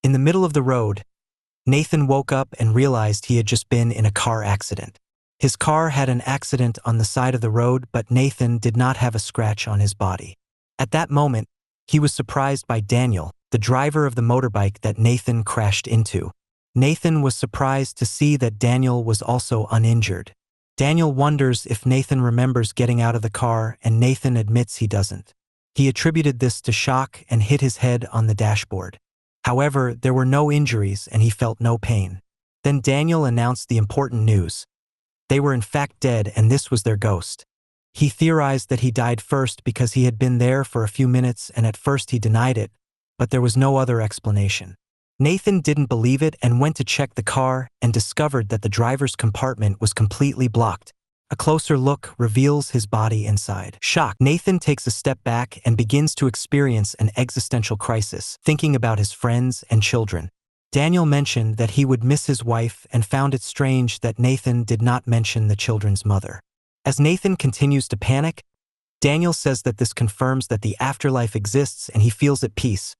In the middle of the road, Nathan woke up and realized he had just been in a car accident. His car had an accident on the side of the road, but Nathan did not have a scratch on his body. At that moment, he was surprised by Daniel, the driver of the motorbike that Nathan crashed into. Nathan was surprised to see that Daniel was also uninjured. Daniel wonders if Nathan remembers getting out of the car, and Nathan admits he doesn't. He attributed this to shock and hit his head on the dashboard. However, there were no injuries and he felt no pain. Then Daniel announced the important news. They were in fact dead, and this was their ghost. He theorized that he died first because he had been there for a few minutes, and at first he denied it, but there was no other explanation. Nathan didn't believe it and went to check the car and discovered that the driver's compartment was completely blocked. A closer look reveals his body inside. Shocked, Nathan takes a step back and begins to experience an existential crisis, thinking about his friends and children. Daniel mentioned that he would miss his wife and found it strange that Nathan did not mention the children's mother. As Nathan continues to panic, Daniel says that this confirms that the afterlife exists and he feels at peace,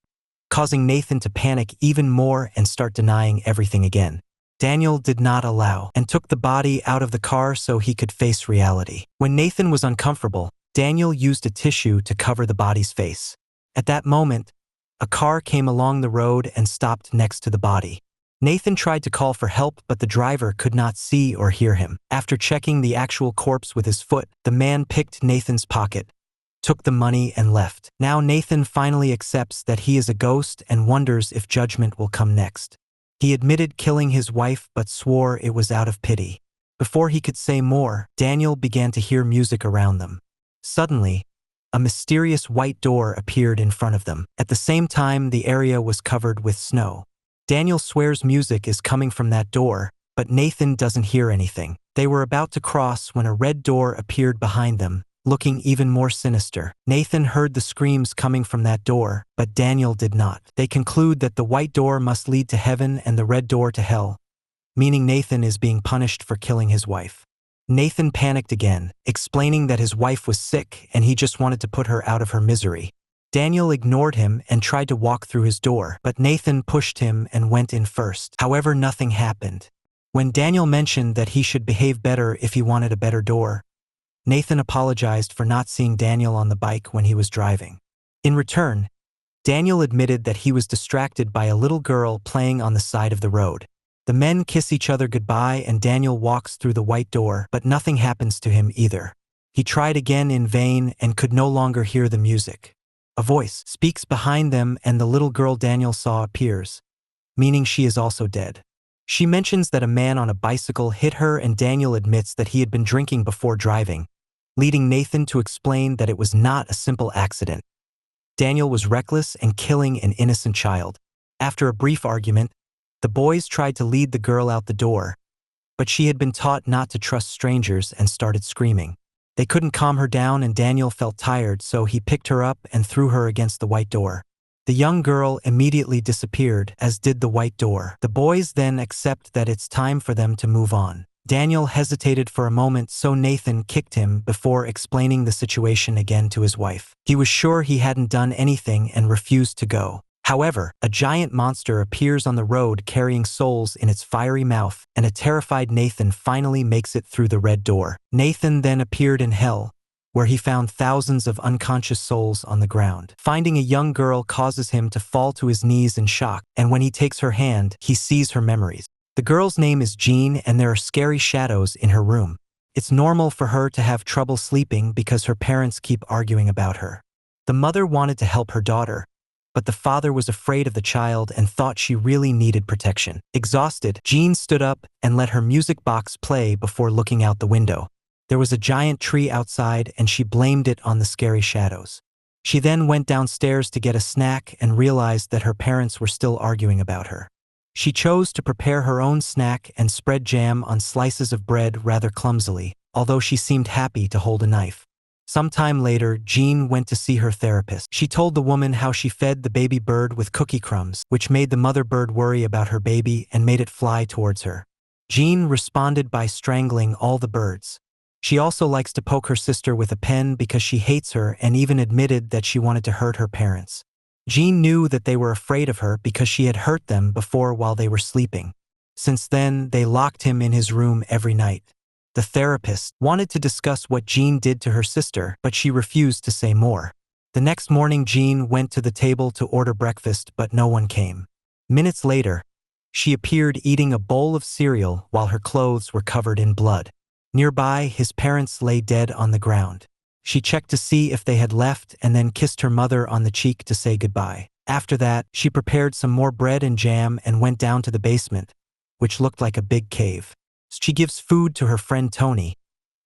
causing Nathan to panic even more and start denying everything again. Daniel did not allow and took the body out of the car so he could face reality. When Nathan was uncomfortable, Daniel used a tissue to cover the body's face. At that moment, a car came along the road and stopped next to the body. Nathan tried to call for help, but the driver could not see or hear him. After checking the actual corpse with his foot, the man picked Nathan's pocket, took the money and left. Now Nathan finally accepts that he is a ghost and wonders if judgment will come next. He admitted killing his wife but swore it was out of pity. Before he could say more, Daniel began to hear music around them. Suddenly, a mysterious white door appeared in front of them. At the same time, the area was covered with snow. Daniel swears music is coming from that door, but Nathan doesn't hear anything. They were about to cross when a red door appeared behind them, looking even more sinister. Nathan heard the screams coming from that door, but Daniel did not. They conclude that the white door must lead to heaven and the red door to hell, meaning Nathan is being punished for killing his wife. Nathan panicked again, explaining that his wife was sick and he just wanted to put her out of her misery. Daniel ignored him and tried to walk through his door, but Nathan pushed him and went in first. However, nothing happened. When Daniel mentioned that he should behave better if he wanted a better door, Nathan apologized for not seeing Daniel on the bike when he was driving. In return, Daniel admitted that he was distracted by a little girl playing on the side of the road. The men kiss each other goodbye and Daniel walks through the white door, but nothing happens to him either. He tried again in vain and could no longer hear the music. A voice speaks behind them and the little girl Daniel saw appears, meaning she is also dead. She mentions that a man on a bicycle hit her and Daniel admits that he had been drinking before driving, leading Nathan to explain that it was not a simple accident. Daniel was reckless and killing an innocent child. After a brief argument, the boys tried to lead the girl out the door, but she had been taught not to trust strangers and started screaming. They couldn't calm her down and Daniel felt tired, so he picked her up and threw her against the white door. The young girl immediately disappeared, as did the white door. The boys then accept that it's time for them to move on. Daniel hesitated for a moment, so Nathan kicked him before explaining the situation again to his wife. He was sure he hadn't done anything and refused to go. However, a giant monster appears on the road carrying souls in its fiery mouth, and a terrified Nathan finally makes it through the red door. Nathan then appeared in hell, where he found thousands of unconscious souls on the ground. Finding a young girl causes him to fall to his knees in shock, and when he takes her hand, he sees her memories. The girl's name is Jean, and there are scary shadows in her room. It's normal for her to have trouble sleeping because her parents keep arguing about her. The mother wanted to help her daughter, but the father was afraid of the child and thought she really needed protection. Exhausted, Jean stood up and let her music box play before looking out the window. There was a giant tree outside and she blamed it on the scary shadows. She then went downstairs to get a snack and realized that her parents were still arguing about her. She chose to prepare her own snack and spread jam on slices of bread rather clumsily, although she seemed happy to hold a knife. Sometime later, Jean went to see her therapist. She told the woman how she fed the baby bird with cookie crumbs, which made the mother bird worry about her baby and made it fly towards her. Jean responded by strangling all the birds. She also likes to poke her sister with a pen because she hates her and even admitted that she wanted to hurt her parents. Jean knew that they were afraid of her because she had hurt them before while they were sleeping. Since then, they locked him in his room every night. The therapist wanted to discuss what Jean did to her sister, but she refused to say more. The next morning, Jean went to the table to order breakfast, but no one came. Minutes later, she appeared eating a bowl of cereal while her clothes were covered in blood. Nearby, his parents lay dead on the ground. She checked to see if they had left and then kissed her mother on the cheek to say goodbye. After that, she prepared some more bread and jam and went down to the basement, which looked like a big cave. She gives food to her friend Tony,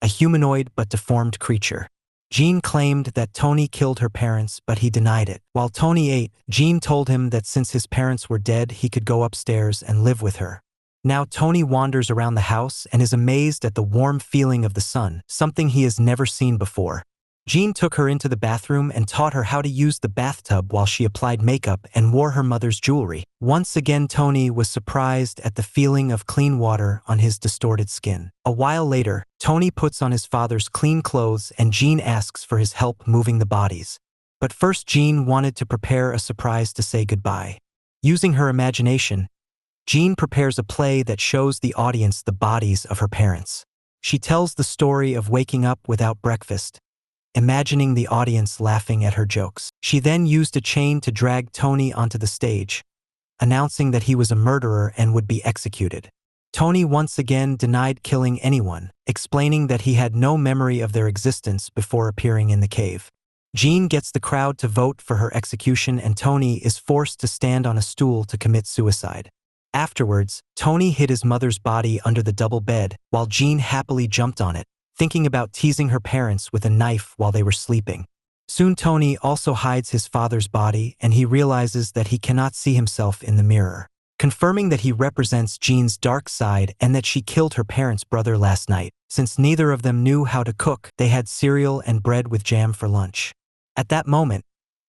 a humanoid but deformed creature. Jean claimed that Tony killed her parents, but he denied it. While Tony ate, Jean told him that since his parents were dead, he could go upstairs and live with her. Now Tony wanders around the house and is amazed at the warm feeling of the sun, something he has never seen before. Jean took her into the bathroom and taught her how to use the bathtub while she applied makeup and wore her mother's jewelry. Once again, Tony was surprised at the feeling of clean water on his distorted skin. A while later, Tony puts on his father's clean clothes and Jean asks for his help moving the bodies. But first, Jean wanted to prepare a surprise to say goodbye. Using her imagination, Jean prepares a play that shows the audience the bodies of her parents. She tells the story of waking up without breakfast, imagining the audience laughing at her jokes. She then used a chain to drag Tony onto the stage, announcing that he was a murderer and would be executed. Tony once again denied killing anyone, explaining that he had no memory of their existence before appearing in the cave. Jean gets the crowd to vote for her execution and Tony is forced to stand on a stool to commit suicide. Afterwards, Tony hid his mother's body under the double bed, while Jean happily jumped on it, thinking about teasing her parents with a knife while they were sleeping. Soon Tony also hides his father's body and he realizes that he cannot see himself in the mirror, confirming that he represents Jean's dark side and that she killed her parents' brother last night. Since neither of them knew how to cook, they had cereal and bread with jam for lunch. At that moment,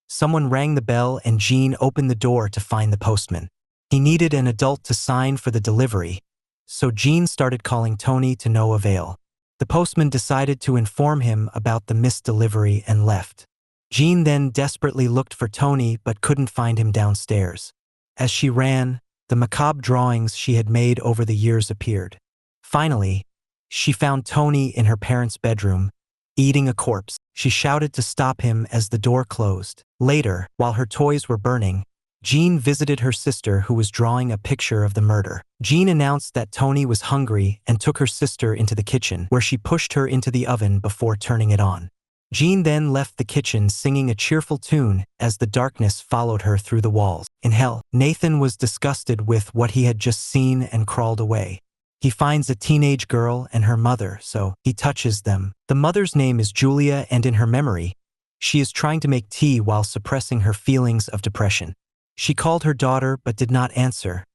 someone rang the bell and Jean opened the door to find the postman. He needed an adult to sign for the delivery, so Jean started calling Tony to no avail. The postman decided to inform him about the missed delivery and left. Jean then desperately looked for Tony but couldn't find him downstairs. As she ran, the macabre drawings she had made over the years appeared. Finally, she found Tony in her parents' bedroom, eating a corpse. She shouted to stop him as the door closed. Later, while her toys were burning, Jean visited her sister who was drawing a picture of the murder. Jean announced that Tony was hungry and took her sister into the kitchen, where she pushed her into the oven before turning it on. Jean then left the kitchen singing a cheerful tune as the darkness followed her through the walls. In hell, Nathan was disgusted with what he had just seen and crawled away. He finds a teenage girl and her mother, so he touches them. The mother's name is Julia and in her memory, she is trying to make tea while suppressing her feelings of depression. She called her daughter but did not answer.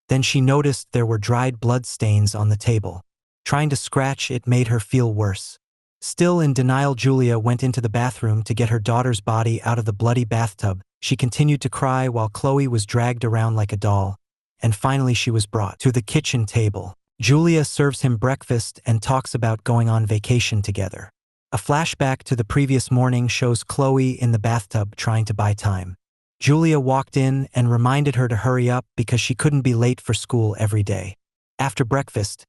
Then she noticed there were dried blood stains on the table. Trying to scratch it made her feel worse. Still in denial, Julia went into the bathroom to get her daughter's body out of the bloody bathtub. She continued to cry while Chloe was dragged around like a doll, and finally she was brought to the kitchen table. Julia serves him breakfast and talks about going on vacation together. A flashback to the previous morning shows Chloe in the bathtub trying to buy time. Julia walked in and reminded her to hurry up because she couldn't be late for school every day. After breakfast,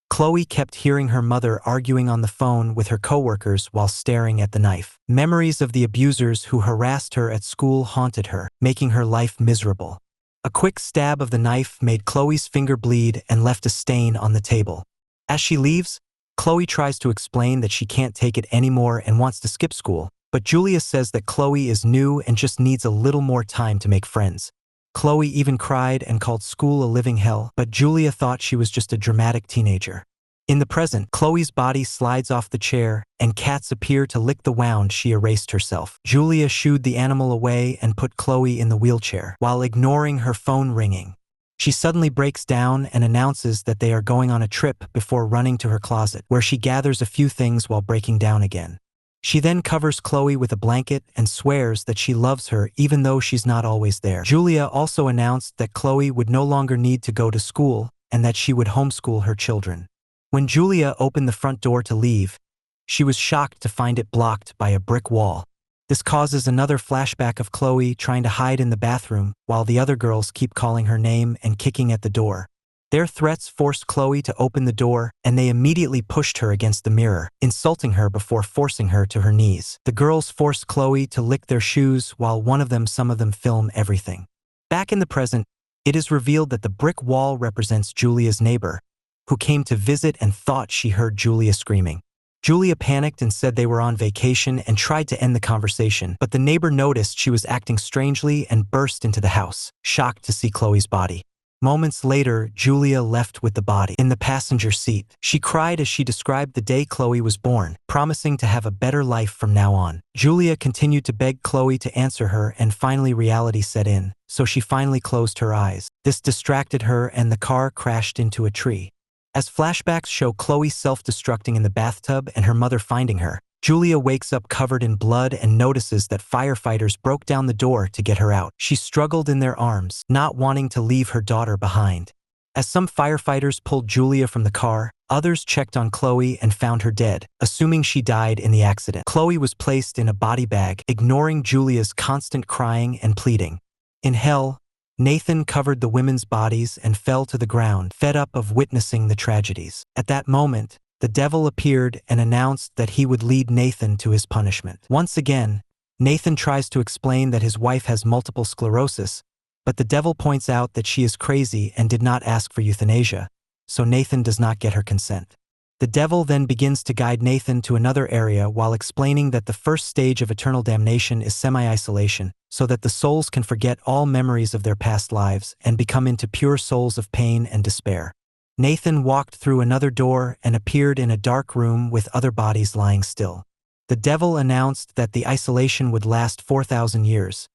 Chloe kept hearing her mother arguing on the phone with her coworkers while staring at the knife. Memories of the abusers who harassed her at school haunted her, making her life miserable. A quick stab of the knife made Chloe's finger bleed and left a stain on the table. As she leaves, Chloe tries to explain that she can't take it anymore and wants to skip school. But Julia says that Chloe is new and just needs a little more time to make friends. Chloe even cried and called school a living hell, but Julia thought she was just a dramatic teenager. In the present, Chloe's body slides off the chair, and cats appear to lick the wound she erased herself. Julia shooed the animal away and put Chloe in the wheelchair, while ignoring her phone ringing. She suddenly breaks down and announces that they are going on a trip before running to her closet, where she gathers a few things while breaking down again. She then covers Chloe with a blanket and swears that she loves her even though she's not always there. Julia also announced that Chloe would no longer need to go to school and that she would homeschool her children. When Julia opened the front door to leave, she was shocked to find it blocked by a brick wall. This causes another flashback of Chloe trying to hide in the bathroom while the other girls keep calling her name and kicking at the door. Their threats forced Chloe to open the door, and they immediately pushed her against the mirror, insulting her before forcing her to her knees. The girls forced Chloe to lick their shoes while some of them film everything. Back in the present, it is revealed that the brick wall represents Julia's neighbor, who came to visit and thought she heard Julia screaming. Julia panicked and said they were on vacation and tried to end the conversation, but the neighbor noticed she was acting strangely and burst into the house, shocked to see Chloe's body. Moments later, Julia left with the body in the passenger seat. She cried as she described the day Chloe was born, promising to have a better life from now on. Julia continued to beg Chloe to answer her, and finally reality set in, so she finally closed her eyes. This distracted her and the car crashed into a tree. As flashbacks show Chloe self-destructing in the bathtub and her mother finding her, Julia wakes up covered in blood and notices that firefighters broke down the door to get her out. She struggled in their arms, not wanting to leave her daughter behind. As some firefighters pulled Julia from the car, others checked on Chloe and found her dead, assuming she died in the accident. Chloe was placed in a body bag, ignoring Julia's constant crying and pleading. In hell, Nathan covered the women's bodies and fell to the ground, fed up of witnessing the tragedies. At that moment, the devil appeared and announced that he would lead Nathan to his punishment. Once again, Nathan tries to explain that his wife has multiple sclerosis, but the devil points out that she is crazy and did not ask for euthanasia, so Nathan does not get her consent. The devil then begins to guide Nathan to another area while explaining that the first stage of eternal damnation is semi-isolation, so that the souls can forget all memories of their past lives and become into pure souls of pain and despair. Nathan walked through another door and appeared in a dark room with other bodies lying still. The devil announced that the isolation would last 4,000 years,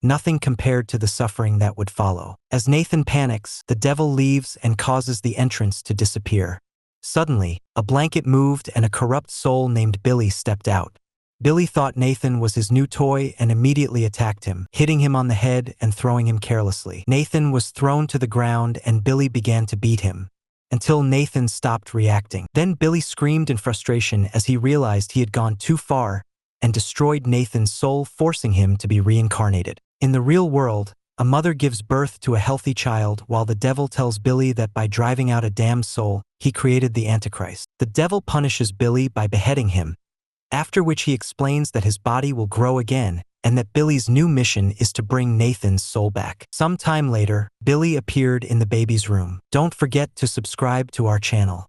nothing compared to the suffering that would follow. As Nathan panics, the devil leaves and causes the entrance to disappear. Suddenly, a blanket moved and a corrupt soul named Billy stepped out. Billy thought Nathan was his new toy and immediately attacked him, hitting him on the head and throwing him carelessly. Nathan was thrown to the ground and Billy began to beat him, until Nathan stopped reacting. Then Billy screamed in frustration as he realized he had gone too far and destroyed Nathan's soul, forcing him to be reincarnated. In the real world, a mother gives birth to a healthy child while the devil tells Billy that by driving out a damned soul, he created the Antichrist. The devil punishes Billy by beheading him, after which he explains that his body will grow again and that Billy's new mission is to bring Nathan's soul back. Some time later, Billy appeared in the baby's room. Don't forget to subscribe to our channel.